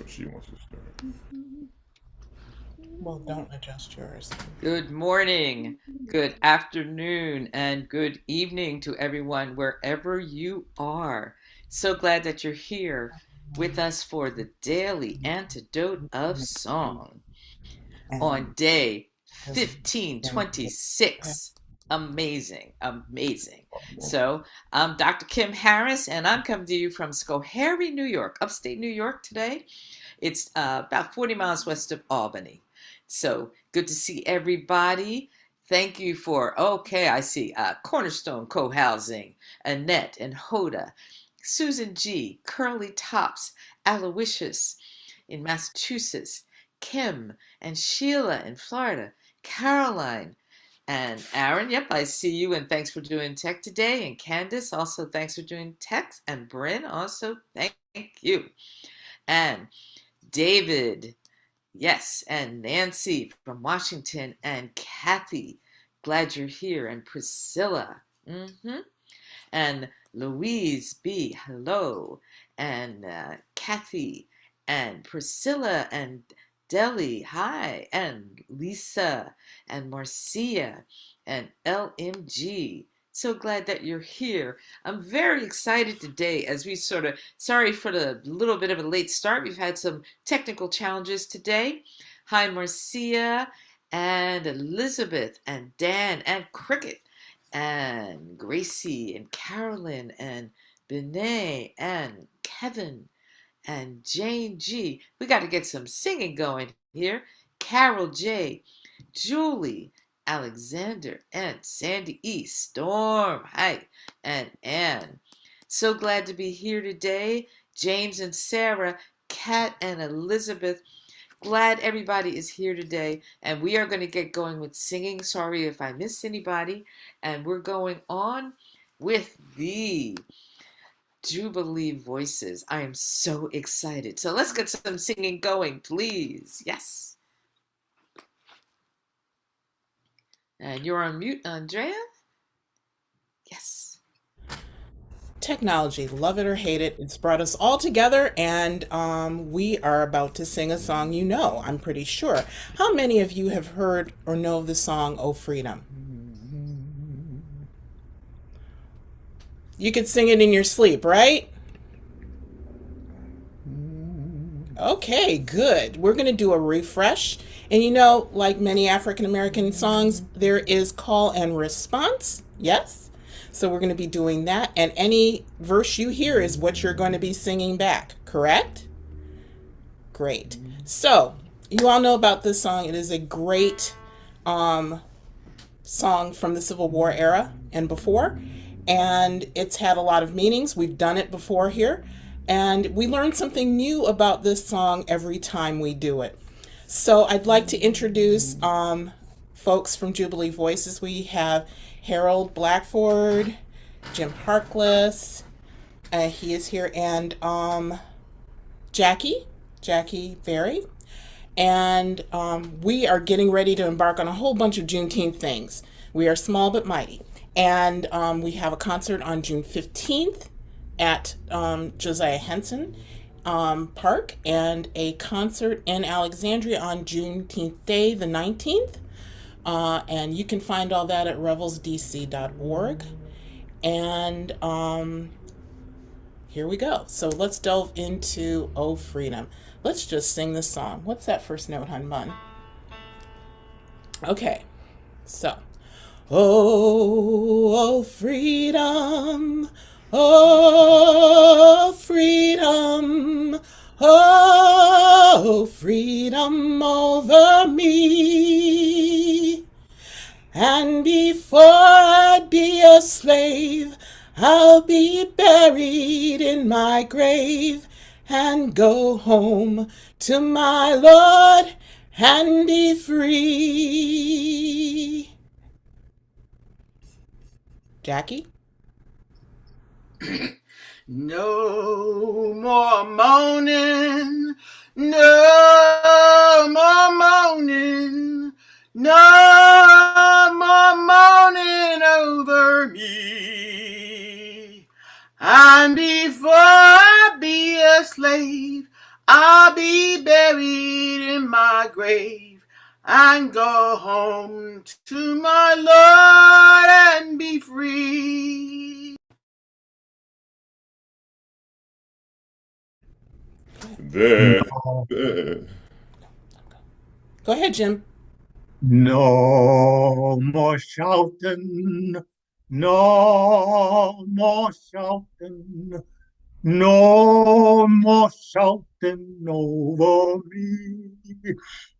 So she wants to start. Well, don't adjust yours. Good morning, good afternoon, and good evening to everyone wherever you are. So glad that you're here with us for the daily antidote of song on And day just 1526. Amazing, amazing. So, I'm Dr. Kim Harris, and I'm coming to you from Schoharie, New York, upstate New York today. It's about 40 miles west of Albany. So good to see everybody. Thank you for, okay, I see Cornerstone Co-Housing, Annette and Hoda, Susan G., Curly Tops, Aloysius in Massachusetts, Kim and Sheila in Florida, Caroline, and Aaron, yep, I see you, and thanks for doing tech today. And Candace, also thanks for doing text. And Bryn, also thank you. And David, yes, and Nancy from Washington, and Kathy, glad you're here, and Priscilla, and Louise B, hello, and Kathy, and Priscilla, and Deli, hi, and Lisa, and Marcia, and LMG. So glad that you're here. I'm very excited today as we sorry for the little bit of a late start. We've had some technical challenges today. Hi, Marcia, and Elizabeth, and Dan, and Cricket, and Gracie, and Carolyn, and Benay, and Kevin, and Jane G. We got to get some singing going here. Carol J, Julie, Alexander, and Sandy E, Storm, hi, and Anne. So glad to be here today. James and Sarah, Kat and Elizabeth. Glad everybody is here today, and we are going to get going with singing. Sorry if I missed anybody, and we're going on with the Jubilee Voices. I am so excited. So let's get some singing going, please. Yes. And you're on mute, Andrea? Yes. technology, love it or hate it, it's brought us all together, and we are about to sing a song you know, I'm pretty sure. How many of you have heard or know the song "Oh Freedom"? You could sing it in your sleep, right? Okay, good. We're going to do a refresh. And you know, like many African American songs, there is call and response. Yes? So we're going to be doing that. And any verse you hear is what you're going to be singing back, correct? Great. So, you all know about this song. It is a great um, song from the Civil War era and before. And it's had a lot of meanings. We've done it before here. And we learn something new about this song every time we do it. So I'd like to introduce folks from Jubilee Voices. We have Harold Blackford, Jim Harkless, he is here, and Jackie Berry. And we are getting ready to embark on a whole bunch of Juneteenth things. We are small but mighty. And we have a concert on June 15th at Josiah Henson Park, and a concert in Alexandria on Juneteenth Day, the 19th. And you can find all that at revelsdc.org. And here we go. So let's delve into "Oh Freedom." Let's just sing the song. What's that first note, hun bun? Okay, so oh, freedom, oh, freedom, oh, freedom over me. And before I'd be a slave, I'll be buried in my grave and go home to my Lord and be free. Jackie? No more moaning, no more moaning, no more moaning over me. And before I be a slave, I'll be buried in my grave and go home to my Lord and be free. There. Go ahead, Jim. No more shouting, no more shouting, no more shouting over me.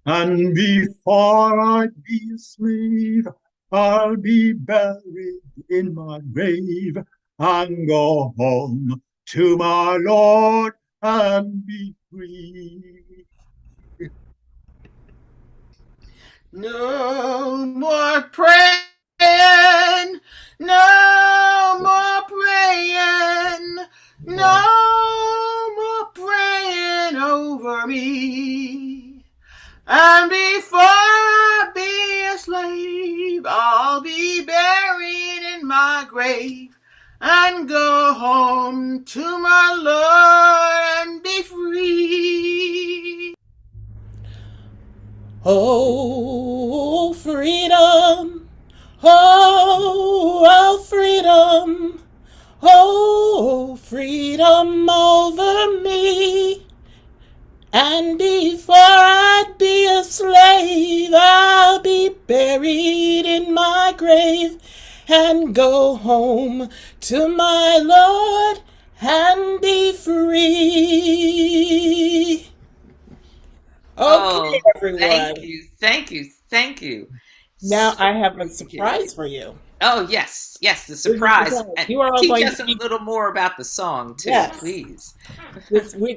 And before I be a slave, I'll be buried in my grave and go home to my Lord and be free. No more praying, no more praying, no more praying over me. And before I be a slave, I'll be buried in my grave and go home to my Lord and be free. Oh, freedom. Oh, freedom. Oh, freedom over me. And before I'd be a slave, I'll be buried in my grave and go home to my Lord and be free. Okay, everyone. Thank you. Now So I have a great to hear you. surprise for you. Oh, yes, the surprise. And You are all teach going us to a be, little more about the song, too, yes. please.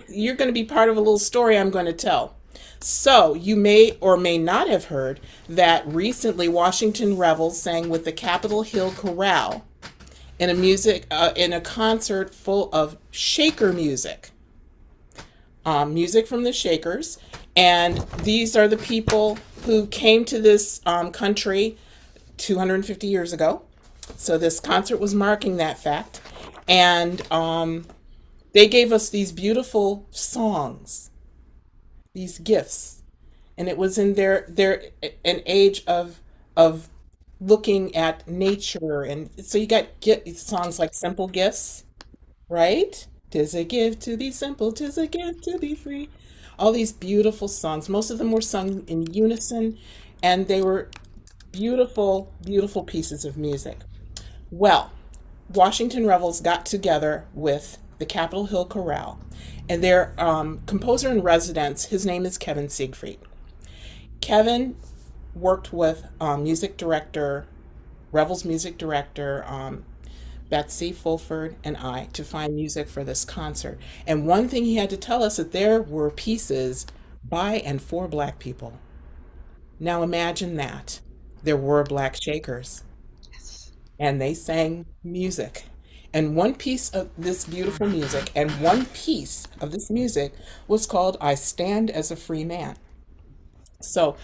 You're going to be part of a little story I'm going to tell. So you may or may not have heard that recently Washington Revels sang with the Capitol Hill Chorale in a concert full of Shaker music. Music from the Shakers, and these are the people who came to this country 250 years ago. So this concert was marking that fact, and they gave us these beautiful songs, these gifts, and it was in their an age of looking at nature, and so you got songs like Simple Gifts, right? 'Tis a gift to be simple, 'tis a gift to be free. All these beautiful songs. Most of them were sung in unison, and they were beautiful, beautiful pieces of music. Well, Washington Revels got together with the Capitol Hill Chorale, and their composer in residence, his name is Kevin Siegfried. Kevin worked with Revels music director, Betsy Fulford, and I to find music for this concert. And one thing he had to tell us that there were pieces by and for Black people. Now imagine that. There were Black Shakers, Yes. and they sang music. And one piece of this beautiful music, and one piece of this music was called I Stand as a Free Man. So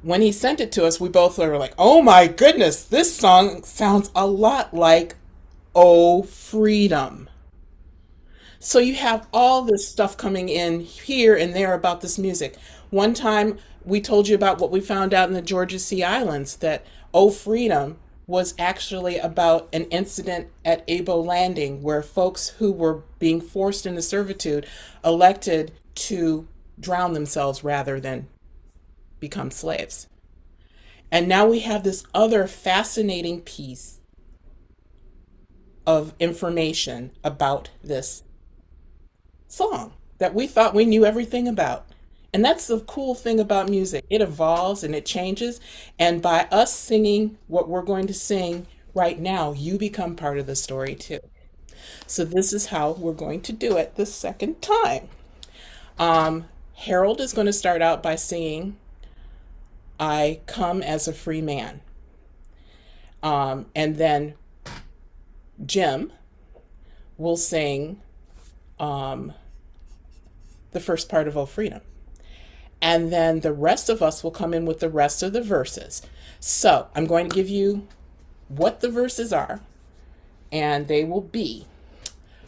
when he sent it to us, we both were like, oh my goodness, this song sounds a lot like Oh Freedom. So you have all this stuff coming in here and there about this music. One time we told you about what we found out in the Georgia Sea Islands, that Oh Freedom was actually about an incident at Abo Landing where folks who were being forced into servitude elected to drown themselves rather than become slaves. And now we have this other fascinating piece of information about this song that we thought we knew everything about. And that's the cool thing about music. It evolves and it changes. And by us singing what we're going to sing right now, you become part of the story too. So this is how we're going to do it the second time. Harold is going to start out by singing I Come as a Free Man. And then Jim will sing the first part of Oh Freedom. And then the rest of us will come in with the rest of the verses. So I'm going to give you what the verses are, and they will be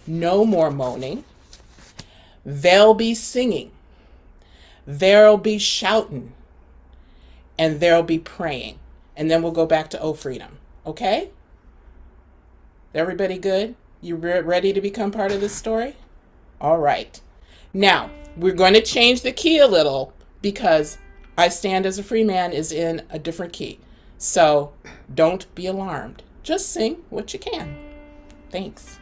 no more moaning, they'll be singing, there'll be shouting, and there'll be praying. And then we'll go back to Oh Freedom. Okay? Everybody good? You ready to become part of this story? All right. Now, we're going to change the key a little because I Stand as a Free Man is in a different key. So don't be alarmed. Just sing what you can. Thanks.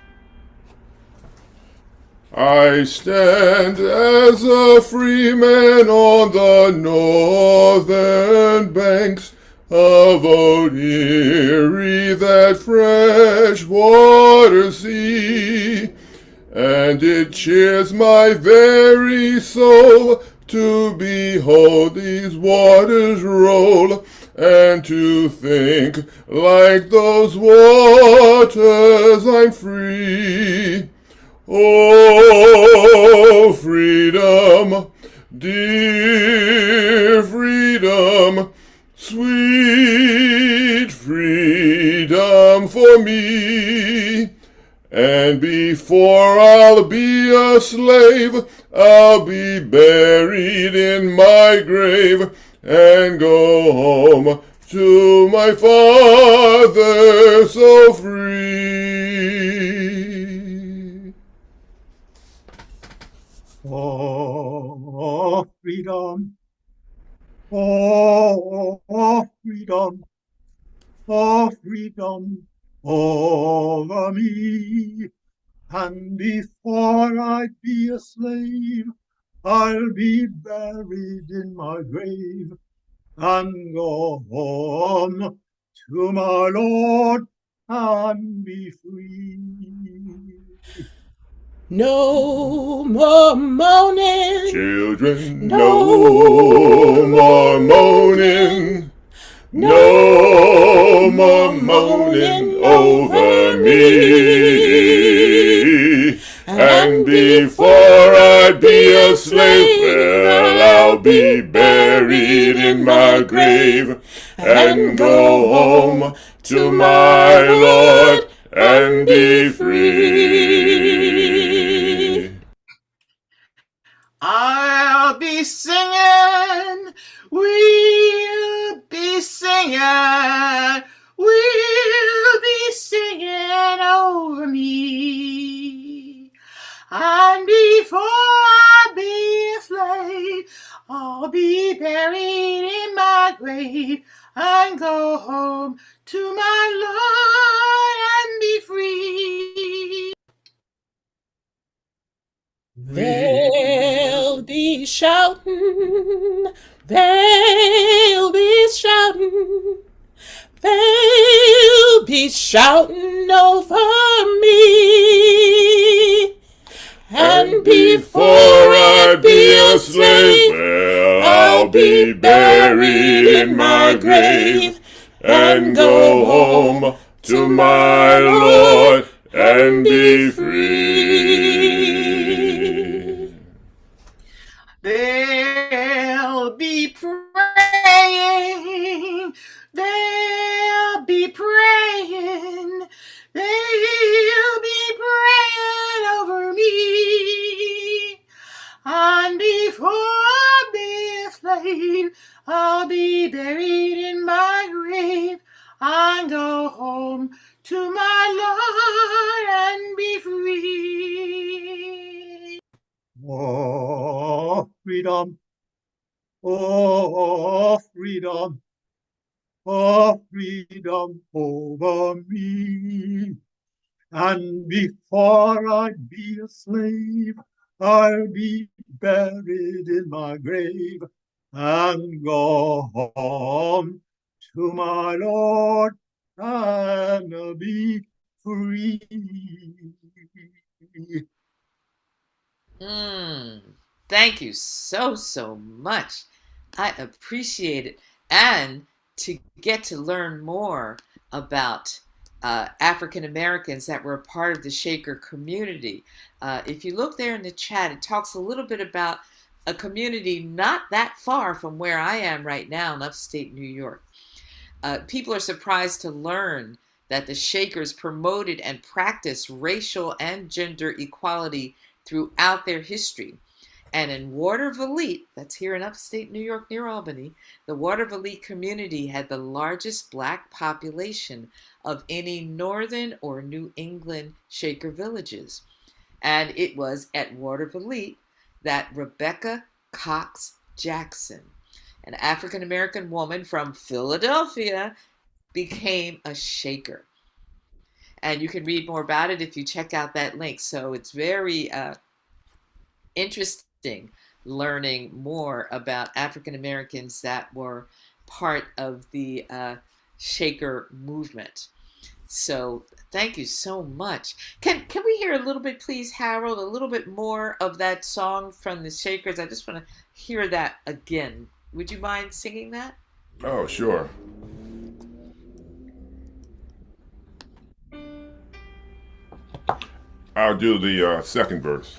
I stand as a free man on the northern banks of Old Erie, that fresh water sea, and it cheers my very soul to behold these waters roll, and to think like those waters I'm free. Oh, freedom, dear freedom, sweet freedom for me. And before I'll be a slave, I'll be buried in my grave and go home to my Father so free. Oh, freedom, oh, freedom, oh, freedom over me. And before I be a slave, I'll be buried in my grave and go home to my Lord and be free. No more moaning. Children, no more moaning. No more moaning over me. And before I be a slave, well, I'll be buried in my grave and go home to my Lord and be free. I'll be singing, we'll be singing, we'll be singing over me. And before I be a slave, I'll be buried in my grave and go home to my Lord and be free. They'll be shouting, they'll be shouting, they'll be shouting over me. And before I be a slave, well, I'll be buried in my grave and go home to my Lord and be free. They'll be praying, they'll be praying, they'll be praying over me. And before I be a slave, I'll be buried in my grave and go home to my Lord and be free. Oh, freedom, oh, freedom, oh, freedom over me. And before I be a slave, I'll be buried in my grave and go home to my Lord and be free. Thank you so much. I appreciate it. And to get to learn more about African Americans that were a part of the Shaker community. If you look there in the chat, it talks a little bit about a community not that far from where I am right now in upstate New York. People are surprised to learn that the Shakers promoted and practiced racial and gender equality throughout their history. And in Watervliet, that's here in upstate New York near Albany, the Watervliet community had the largest Black population of any northern or New England Shaker villages. And it was at Watervliet that Rebecca Cox Jackson, an African American woman from Philadelphia, became a Shaker. And you can read more about it if you check out that link. So it's very interesting learning more about African Americans that were part of the Shaker movement. So thank you so much. Can we hear a little bit, please, Harold, a little bit more of that song from the Shakers? I just want to hear that again. Would you mind singing that? Oh, sure. I'll do the second verse.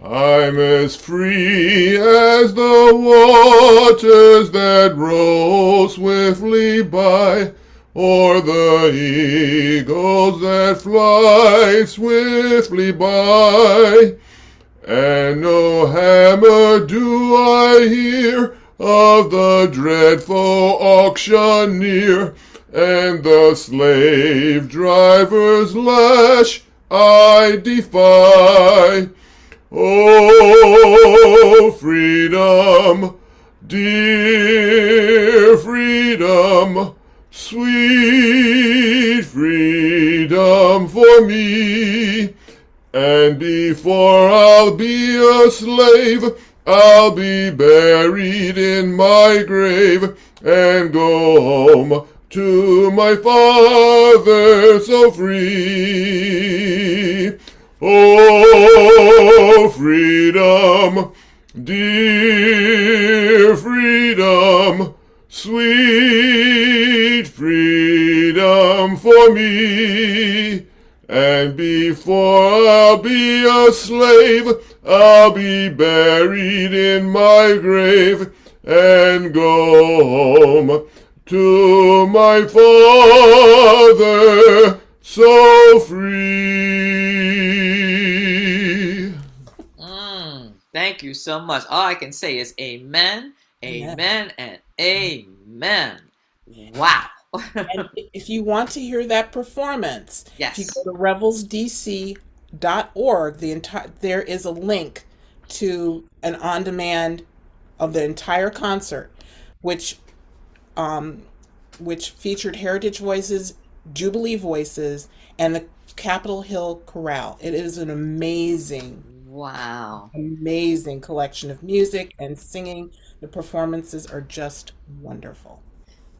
I'm as free as the waters that roll swiftly by, or the eagles that fly swiftly by. And no hammer do I hear of the dreadful auctioneer, and the slave driver's lash I defy. Oh, freedom, dear freedom, sweet freedom for me. And before I'll be a slave, I'll be buried in my grave and go home to my Father so free. Oh, freedom, dear freedom, sweet freedom for me. And before I'll be a slave, I'll be buried in my grave and go home to my Father so free. Thank you so much. All I can say is amen, amen, and amen. Wow. And if you want to hear that performance, Yes. if you go to revelsdc.org, there is a link to an on-demand of the entire concert, which featured Heritage Voices, Jubilee Voices, and the Capitol Hill Chorale. It is an amazing collection of music and singing. The performances are just wonderful.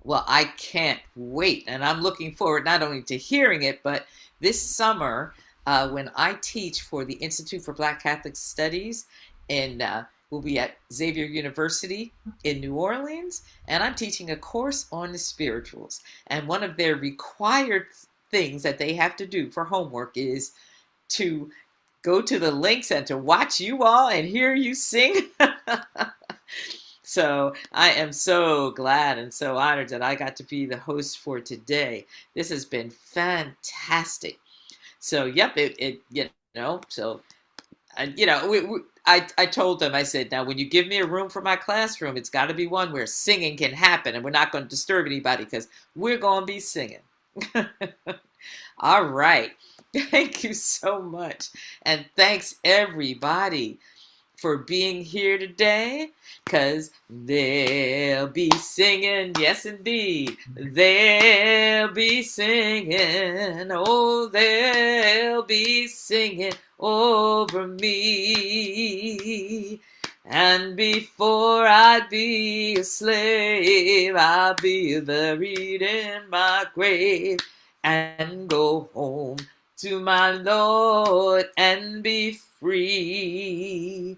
Well, I can't wait. And I'm looking forward not only to hearing it, but this summer, when I teach for the Institute for Black Catholic Studies, we'll be at Xavier University in New Orleans, and I'm teaching a course on the spirituals. And one of their required things that they have to do for homework is to go to the links and to watch you all and hear you sing. So I am so glad and so honored that I got to be the host for today. This has been fantastic. So, yep, I told them, I said, now when you give me a room for my classroom, it's got to be one where singing can happen, and we're not going to disturb anybody because we're going to be singing. All right. Thank you so much. And thanks everybody for being here today, because they'll be singing, yes indeed, they'll be singing, oh, they'll be singing over me. And before I'd be a slave, I'll be buried in my grave and go home to my Lord and be free.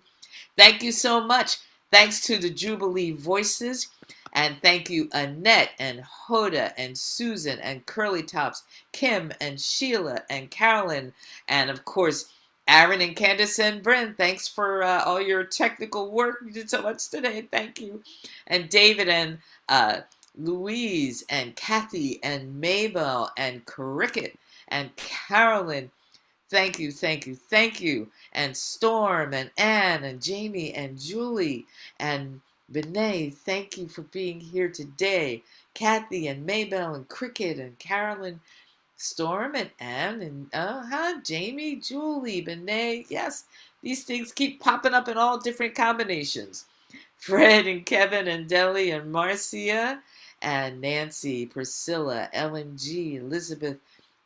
Thank you so much. Thanks to the Jubilee Voices. And thank you, Annette and Hoda and Susan and Curly Tops, Kim and Sheila and Carolyn, and of course, Aaron and Candace and Brent. Thanks for all your technical work. You did so much today. Thank you. And David and Louise and Kathy and Mabel and Cricket and Carolyn. Thank you, thank you, thank you. And Storm and Anne and Jamie and Julie and Benay, thank you for being here today. Kathy and Maybell and Cricket and Carolyn, Storm and Anne and Jamie, Julie, Benay. Yes, these things keep popping up in all different combinations. Fred and Kevin and Deli and Marcia and Nancy, Priscilla, LMG, Elizabeth,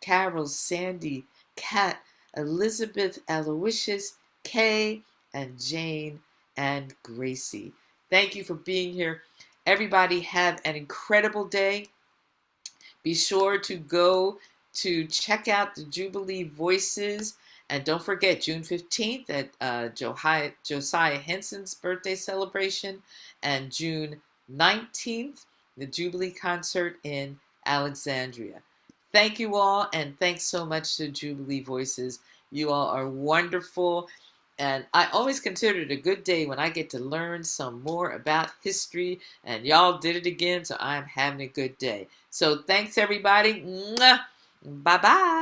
Carol, Sandy, Kat, Elizabeth, Aloysius, Kay, and Jane and Gracie. Thank you for being here. Everybody have an incredible day. Be sure to go to check out the Jubilee Voices. And don't forget, June 15th at Josiah Henson's birthday celebration, and June 19th, the Jubilee concert in Alexandria. Thank you all, and thanks so much to Jubilee Voices. You all are wonderful. And I always consider it a good day when I get to learn some more about history. And y'all did it again, so I'm having a good day. So thanks, everybody. Bye-bye.